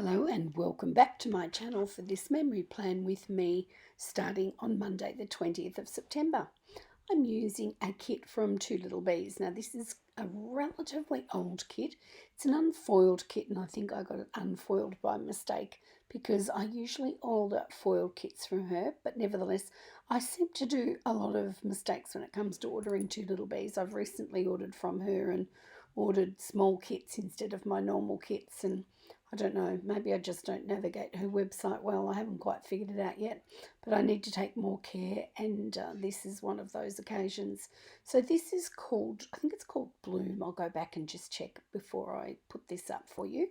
Hello and welcome back to my channel for this memory plan with me starting on Monday the 20th of September. I'm using a kit from Two Little Bees. Now this is a relatively old kit. It's an unfoiled kit and I think I got it unfoiled by mistake because I usually order foiled kits from her, but nevertheless I seem to do a lot of mistakes when it comes to ordering Two Little Bees. I've recently ordered from her and ordered small kits instead of my normal kits, and I don't know, maybe I just don't navigate her website well. I haven't quite figured it out yet, but I need to take more care, and this is one of those occasions. So this is called, I think it's called Bloom. I'll go back and just check before I put this up for you.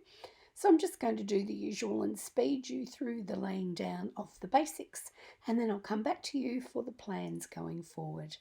So I'm just going to do the usual and speed you through the laying down of the basics, and then I'll come back to you for the plans going forward.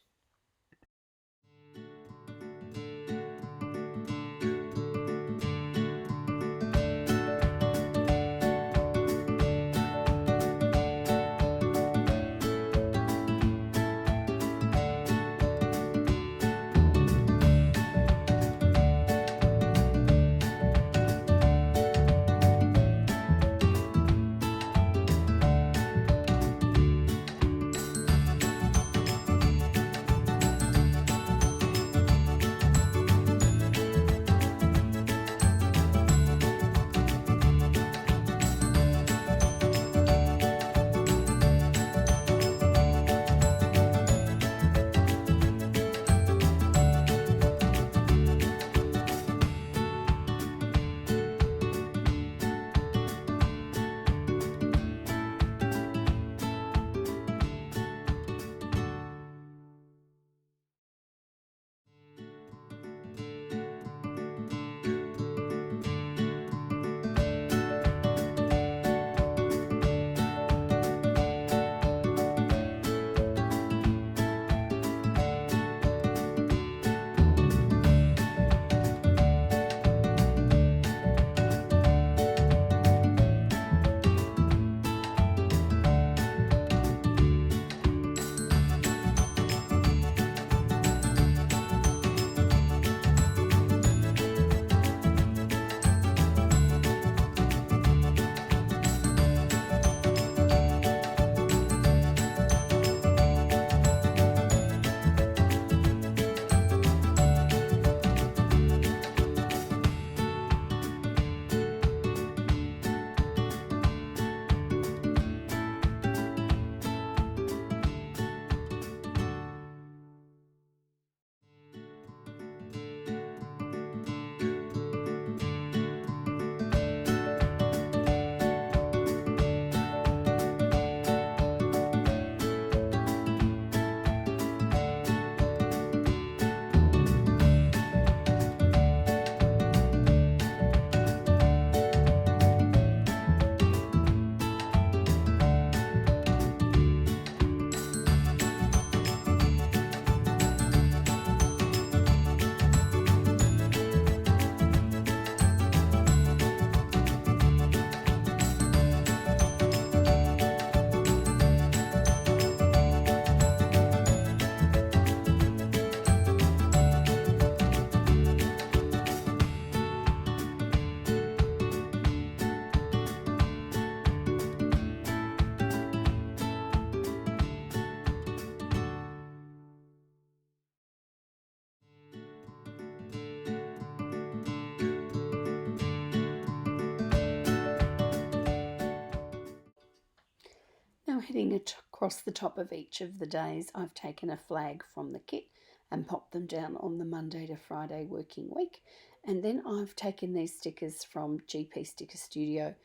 Now heading across the top of each of the days, I've taken a flag from the kit and popped them down on the Monday to Friday working week. And then I've taken these stickers from GP Sticker Studio.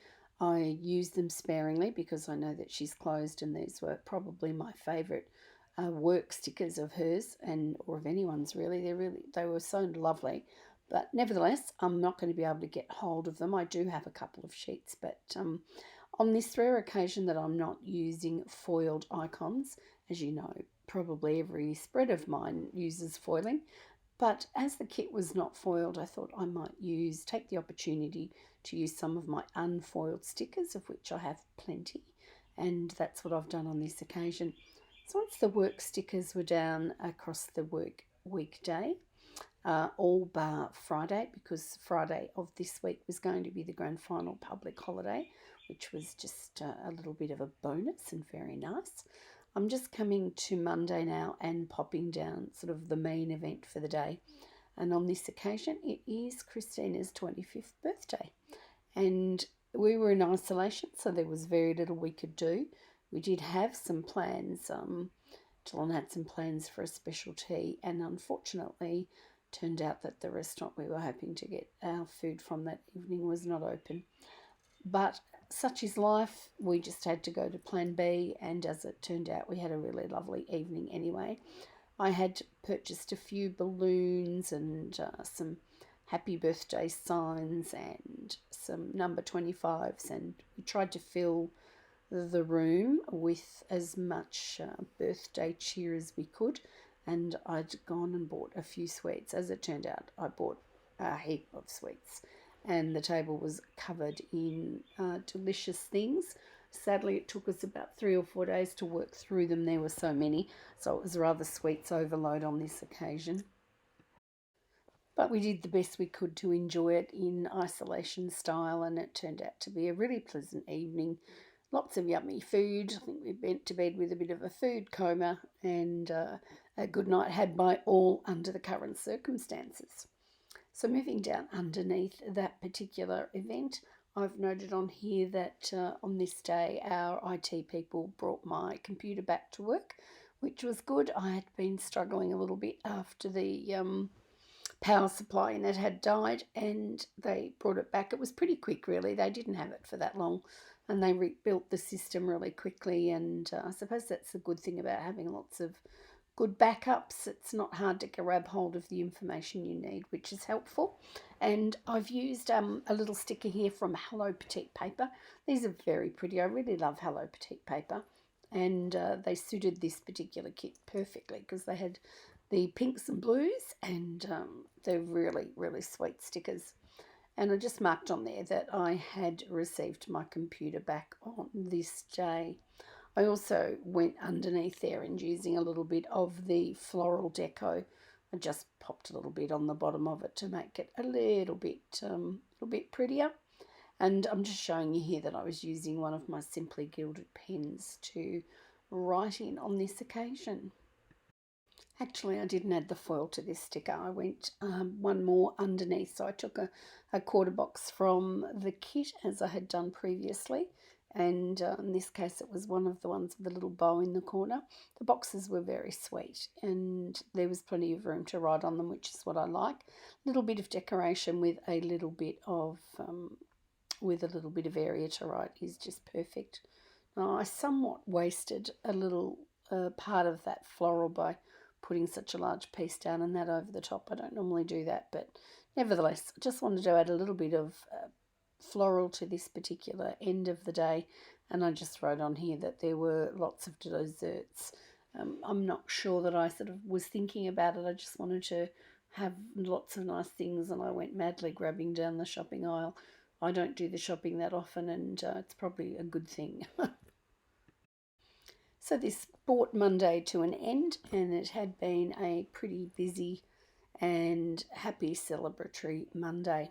I use them sparingly because I know that she's closed, and these were probably my favourite work stickers of hers, and or of anyone's really. They were so lovely. But nevertheless, I'm not going to be able to get hold of them. I do have a couple of sheets, but on this rare occasion that I'm not using foiled icons, as you know, probably every spread of mine uses foiling, but as the kit was not foiled, I thought I might take the opportunity to use some of my unfoiled stickers, of which I have plenty, and that's what I've done on this occasion. So once the work stickers were down across the work weekday, all bar Friday, because Friday of this week was going to be the grand final public holiday, which was just a little bit of a bonus and very nice. I'm just coming to Monday now and popping down sort of the main event for the day. And on this occasion, it is Christina's 25th birthday. And we were in isolation, so there was very little we could do. We did have some plans. John had some plans for a special tea, and unfortunately, turned out that the restaurant we were hoping to get our food from that evening was not open. But such is life. We just had to go to plan B, and as it turned out, we had a really lovely evening anyway. I had purchased a few balloons and some happy birthday signs and some number 25s, and we tried to fill the room with as much birthday cheer as we could. And I'd gone and bought a few sweets. As it turned out, I bought a heap of sweets, and the table was covered in delicious things. Sadly, it took us about 3 or 4 days to work through them. There were so many, so it was rather sweets overload on this occasion. But we did the best we could to enjoy it in isolation style, and it turned out to be a really pleasant evening. Lots of yummy food. I think we went to bed with a bit of a food coma, and a good night had by all under the current circumstances. So moving down underneath that particular event, I've noted on here that on this day our IT people brought my computer back to work, which was good. I had been struggling a little bit after the power supply in it had died, and they brought it back. It was pretty quick, really. They didn't have it for that long, and they rebuilt the system really quickly. And I suppose that's the good thing about having lots of good backups. It's not hard to grab hold of the information you need, which is helpful. And I've used a little sticker here from Hello Petite paper. These are very pretty. I really love Hello Petite paper, and they suited this particular kit perfectly because they had the pinks and blues, and they're really, really sweet stickers. And I just marked on there that I had received my computer back on this day. I also went underneath there and using a little bit of the floral deco, I just popped a little bit on the bottom of it to make it a little bit prettier. And I'm just showing you here that I was using one of my Simply Gilded pens to write in on this occasion. Actually, I didn't add the foil to this sticker. I went one more underneath. So I took a quarter box from the kit, as I had done previously. And in this case, it was one of the ones with a little bow in the corner. The boxes were very sweet, and there was plenty of room to write on them, which is what I like. A little bit of decoration with a little bit of area to write is just perfect. Now, I somewhat wasted a little part of that floral by putting such a large piece down and that over the top. I don't normally do that, but nevertheless, I just wanted to add a little bit of floral to this particular end of the day, and I just wrote on here that there were lots of desserts. I'm not sure that I sort of was thinking about it. I just wanted to have lots of nice things, and I went madly grabbing down the shopping aisle. I don't do the shopping that often, and it's probably a good thing. So this brought Monday to an end, and it had been a pretty busy and happy celebratory Monday.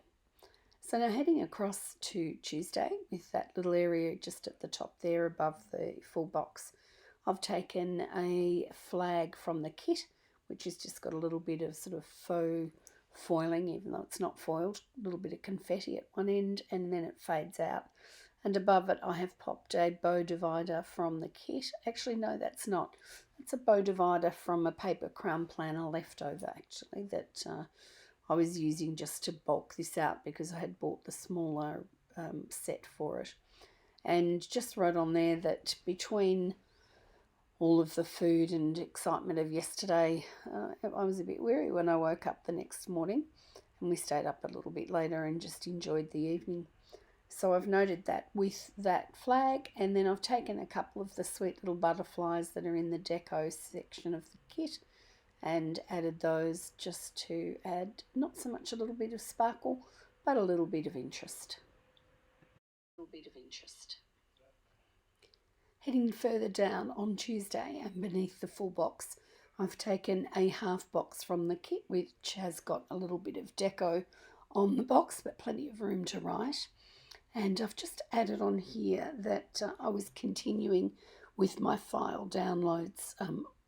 So now heading across to Tuesday with that little area just at the top there above the full box, I've taken a flag from the kit, which has just got a little bit of sort of faux foiling, even though it's not foiled, a little bit of confetti at one end, and then it fades out. And above it, I have popped a bow divider from the kit. Actually, no, that's not. It's a bow divider from a paper crown planner leftover, actually, that I was using just to bulk this out because I had bought the smaller set for it. And just wrote on there that between all of the food and excitement of yesterday, I was a bit weary when I woke up the next morning, and we stayed up a little bit later and just enjoyed the evening. So I've noted that with that flag, and then I've taken a couple of the sweet little butterflies that are in the deco section of the kit and added those just to add not so much a little bit of sparkle, but a little bit of interest. Heading further down on Tuesday and beneath the full box, I've taken a half box from the kit, which has got a little bit of deco on the box, but plenty of room to write. And I've just added on here that I was continuing with my file downloads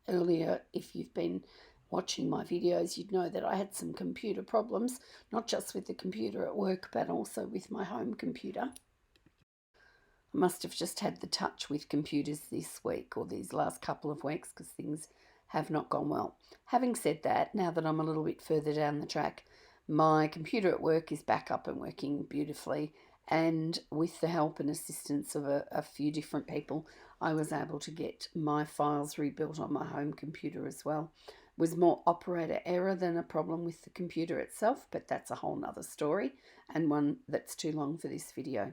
earlier. If you've been watching my videos, you'd know that I had some computer problems, not just with the computer at work, but also with my home computer. I must have just had the touch with computers this week or these last couple of weeks because things have not gone well. Having said that, now that I'm a little bit further down the track, my computer at work is back up and working beautifully, and with the help and assistance of a few different people, I was able to get my files rebuilt on my home computer as well. It was more operator error than a problem with the computer itself, but that's a whole nother story and one that's too long for this video.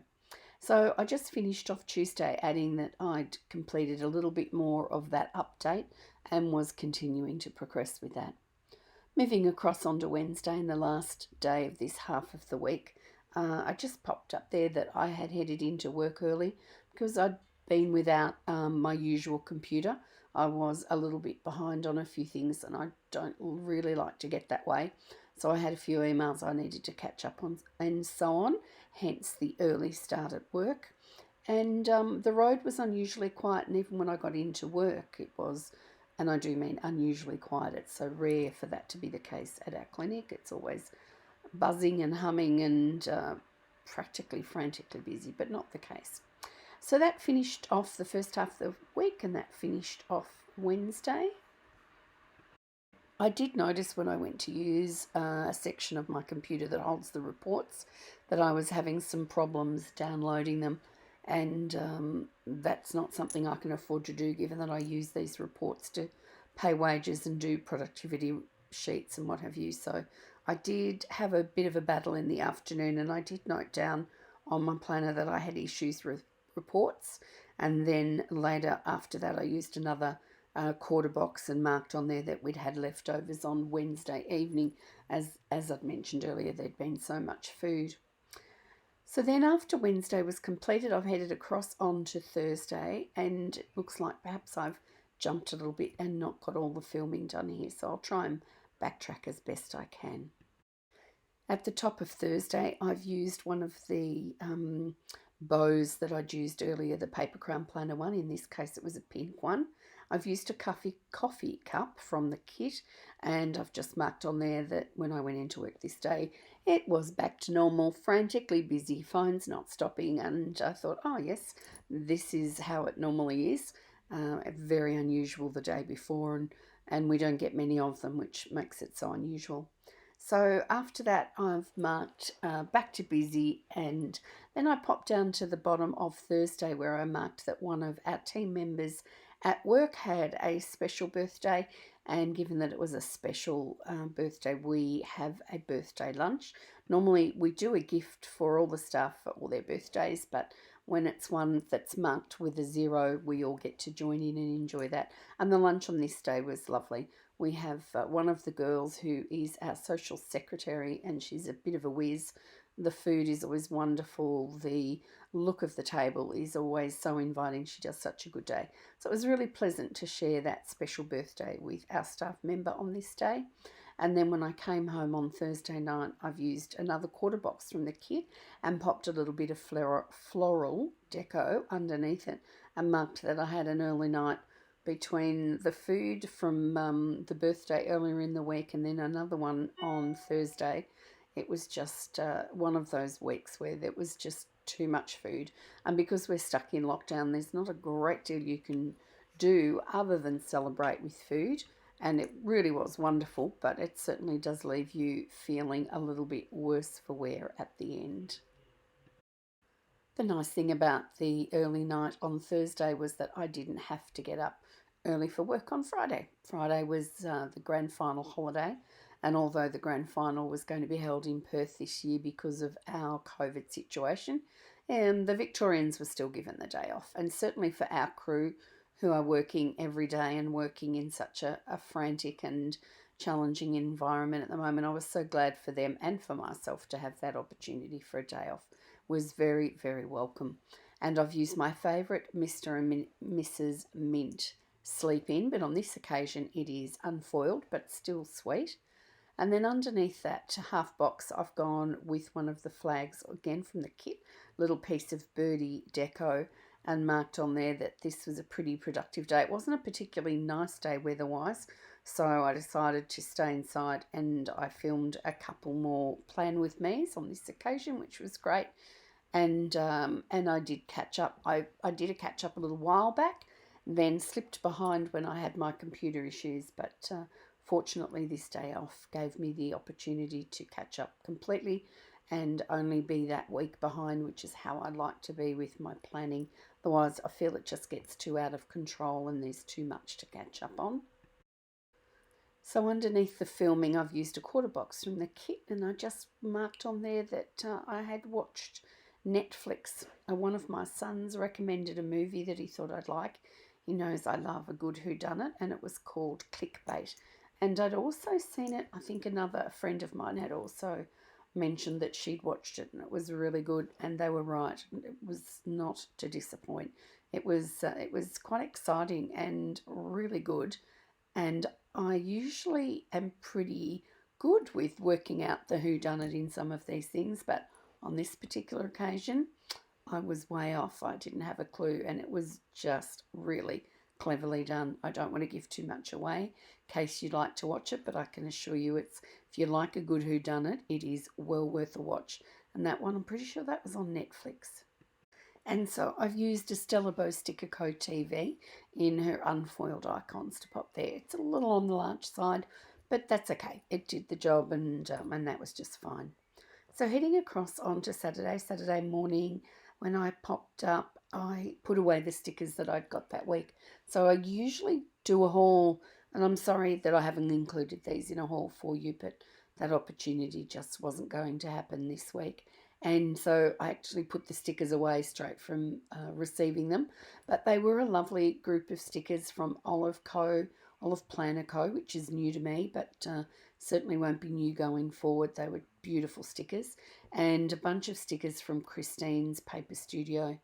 So I just finished off Tuesday adding that I'd completed a little bit more of that update and was continuing to progress with that. Moving across onto Wednesday and the last day of this half of the week, I just popped up there that I had headed into work early because I'd been without my usual computer. I was a little bit behind on a few things and I don't really like to get that way. So I had a few emails I needed to catch up on and so on, hence the early start at work. And the road was unusually quiet, and even when I got into work, it was, and I do mean unusually quiet. It's so rare for that to be the case at our clinic. It's always buzzing and humming and practically frantically busy, but not the case. So that finished off the first half of the week, and that finished off Wednesday. I did notice when I went to use a section of my computer that holds the reports that I was having some problems downloading them, and that's not something I can afford to do given that I use these reports to pay wages and do productivity sheets and what have you. So I did have a bit of a battle in the afternoon, and I did note down on my planner that I had issues with reports, and then later after that I used another quarter box and marked on there that we'd had leftovers on Wednesday evening. As I'd mentioned earlier, there'd been so much food. So then after Wednesday was completed, I've headed across on to Thursday, and it looks like perhaps I've jumped a little bit and not got all the filming done here, so I'll try and backtrack as best I can. At the top of Thursday, I've used one of the bows that I'd used earlier, the paper crown planner one. In this case, it was a pink one. I've used a coffee cup from the kit, and I've just marked on there that when I went into work this day, it was back to normal, frantically busy, phones not stopping, and I thought, oh yes, this is how it normally is. Very unusual the day before, and we don't get many of them, which makes it so unusual. So after that, I've marked back to busy, and then I popped down to the bottom of Thursday where I marked that one of our team members at work had a special birthday, and given that it was a special birthday, we have a birthday lunch. Normally we do a gift for all the staff for all their birthdays, but when it's one that's marked with a 0, we all get to join in and enjoy that. And the lunch on this day was lovely. We have one of the girls who is our social secretary, and she's a bit of a whiz. The food is always wonderful. The look of the table is always so inviting. She does such a good day. So it was really pleasant to share that special birthday with our staff member on this day. And then when I came home on Thursday night, I've used another quarter box from the kit and popped a little bit of floral deco underneath it and marked that I had an early night between the food from the birthday earlier in the week and then another one on Thursday. It was just one of those weeks where there was just too much food. And because we're stuck in lockdown, there's not a great deal you can do other than celebrate with food. And it really was wonderful, but it certainly does leave you feeling a little bit worse for wear at the end. The nice thing about the early night on Thursday was that I didn't have to get up early for work on Friday. Friday was the grand final holiday, and although the grand final was going to be held in Perth this year because of our COVID situation, the Victorians were still given the day off. And certainly for our crew who are working every day and working in such a frantic and challenging environment at the moment, I was so glad for them and for myself to have that opportunity for a day off. Was very, very welcome. And I've used my favourite Mr. and Mrs. Mint sleep in, but on this occasion it is unfoiled but still sweet. And then underneath that half box, I've gone with one of the flags, again from the kit, little piece of birdie deco, and marked on there that this was a pretty productive day. It wasn't a particularly nice day weather-wise, so I decided to stay inside, and I filmed a couple more plan with me's on this occasion, which was great. And I did catch up. I did a catch up a little while back, then slipped behind when I had my computer issues, but fortunately this day off gave me the opportunity to catch up completely and only be that week behind, which is how I like to be with my planning. Otherwise I feel it just gets too out of control and there's too much to catch up on. So underneath the filming, I've used a quarter box from the kit, and I just marked on there that I had watched Netflix. One of my sons recommended a movie that he thought I'd like. He knows I love a good whodunit, and it was called Clickbait. And I'd also seen it, I think a friend of mine had also mentioned that she'd watched it, and it was really good, and they were right. It was not to disappoint. It was quite exciting and really good, and I usually am pretty good with working out the whodunit in some of these things, but on this particular occasion, I was way off. I didn't have a clue, and it was just really cleverly done. I don't want to give too much away in case you'd like to watch it, but I can assure you if you like a good whodunit, it is well worth a watch. And that one, I'm pretty sure that was on Netflix. And so I've used a Stella Beau Sticker Co TV in her unfoiled icons to pop there. It's a little on the large side, but that's okay. It did the job, and that was just fine. So heading across onto Saturday morning, when I popped up, I put away the stickers that I'd got that week. So I usually do a haul, and I'm sorry that I haven't included these in a haul for you, but that opportunity just wasn't going to happen this week. And so I actually put the stickers away straight from receiving them. But they were a lovely group of stickers from Olive Planner Co., which is new to me, but certainly won't be new going forward. They were beautiful stickers. And a bunch of stickers from Christine's Paper Studio.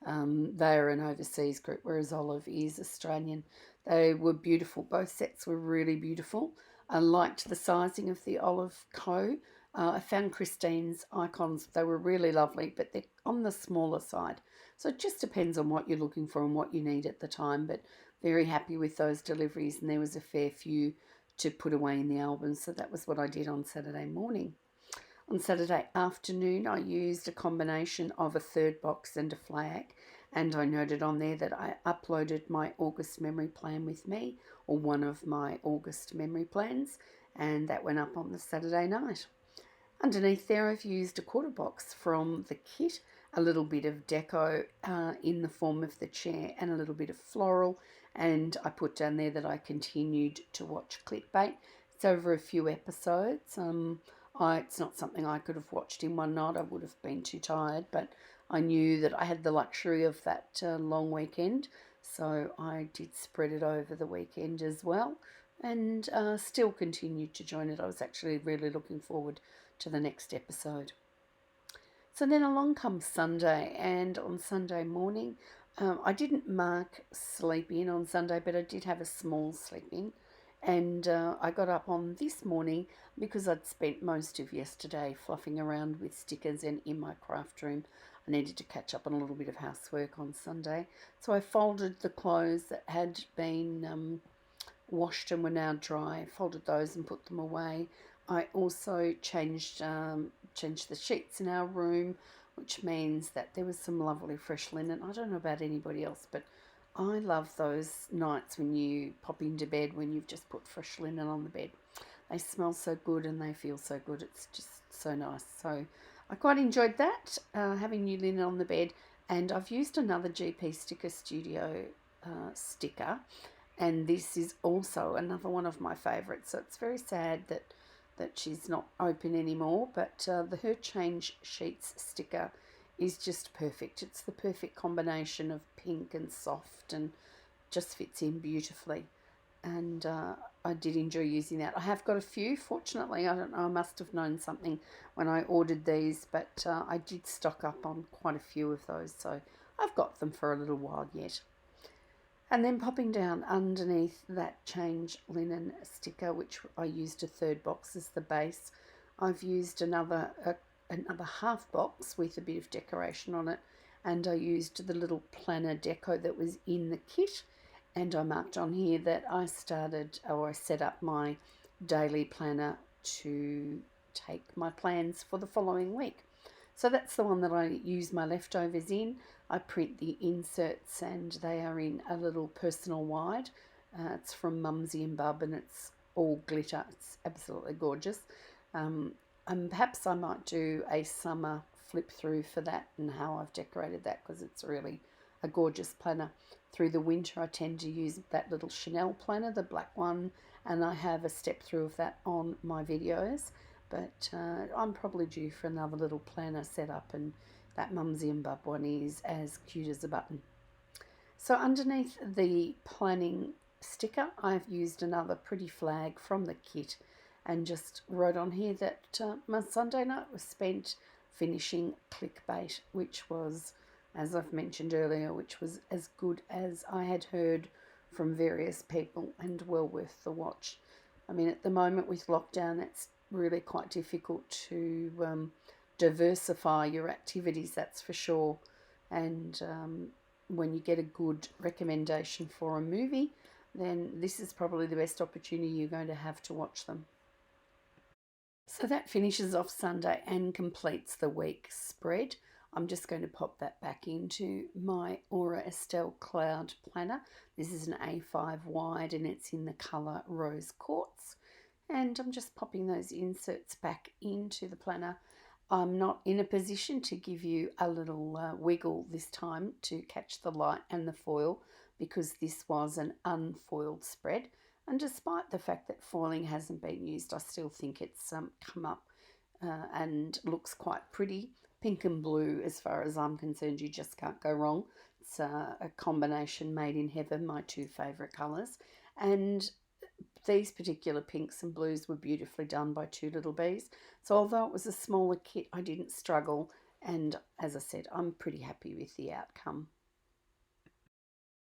They are an overseas group, whereas Olive is Australian. They were beautiful. Both sets were really beautiful. I liked the sizing of the Olive Co. I found Christine's icons, they were really lovely, but they're on the smaller side. So it just depends on what you're looking for and what you need at the time, but very happy with those deliveries, and there was a fair few to put away in the album, so that was what I did on Saturday morning. On Saturday afternoon, I used a combination of a third box and a flag, and I noted on there that I uploaded my August memory plan with me, or one of my August memory plans, and that went up on the Saturday night. Underneath there, I've used a quarter box from the kit, a little bit of deco in the form of the chair, and a little bit of floral, and I put down there that I continued to watch Clickbait. It's over a few episodes. It's not something I could have watched in one night. I would have been too tired, but I knew that I had the luxury of that long weekend, so I did spread it over the weekend as well, and still continued to join it. I was actually really looking forward to the next episode. So then along comes Sunday, and on Sunday morning, I didn't mark sleep in on Sunday, but I did have a small sleep in, and I got up on this morning because I'd spent most of yesterday fluffing around with stickers and in my craft room. I needed to catch up on a little bit of housework on Sunday, so I folded the clothes that had been washed and were now dry, folded those and put them away. I also changed the sheets in our room, which means that there was some lovely fresh linen. I don't know about anybody else, but I love those nights when you pop into bed when you've just put fresh linen on the bed. They smell so good and they feel so good. It's just so nice. So I quite enjoyed that, having new linen on the bed. And I've used another GP Sticker Studio sticker, and this is also another one of my favourites. So it's very sad that she's not open anymore, but the Her Change Sheets sticker is just perfect. It's the perfect combination of pink and soft, and just fits in beautifully. And I did enjoy using that. I have got a few, fortunately. I don't know, I must have known something when I ordered these, but I did stock up on quite a few of those, so I've got them for a little while yet. And then popping down underneath that change linen sticker, which I used a third box as the base, I've used another half box with a bit of decoration on it, and I used the little planner deco that was in the kit, and I marked on here that I set up my daily planner to take my plans for the following week. So that's the one that I use my leftovers in. I print the inserts and they are in a little personal wide. It's from Mumsy and Bub and it's all glitter. It's absolutely gorgeous. And perhaps I might do a summer flip through for that and how I've decorated that, because it's really a gorgeous planner. Through the winter I tend to use that little Chanel planner, the black one, and I have a step through of that on my videos. But I'm probably due for another little planner setup, and that Mumsy and Bub one is as cute as a button. So underneath the planning sticker, I've used another pretty flag from the kit and just wrote on here that my Sunday night was spent finishing Clickbait, which was, as I've mentioned earlier, which was as good as I had heard from various people and well worth the watch. I mean, at the moment with lockdown, it's really quite difficult to diversify your activities, that's for sure. And when you get a good recommendation for a movie, then this is probably the best opportunity you're going to have to watch them. So that finishes off Sunday and completes the week spread. I'm just going to pop that back into my Aura Estelle Cloud Planner. This is an A5 wide and it's in the colour Rose Quartz. And I'm just popping those inserts back into the planner. I'm not in a position to give you a little wiggle this time to catch the light and the foil, because this was an unfoiled spread. And despite the fact that foiling hasn't been used, I still think it's come up and looks quite pretty. Pink and blue, as far as I'm concerned, you just can't go wrong. It's a combination made in heaven, my two favourite colours. And these particular pinks and blues were beautifully done by Two Little Bees. So although it was a smaller kit, I didn't struggle. And as I said, I'm pretty happy with the outcome.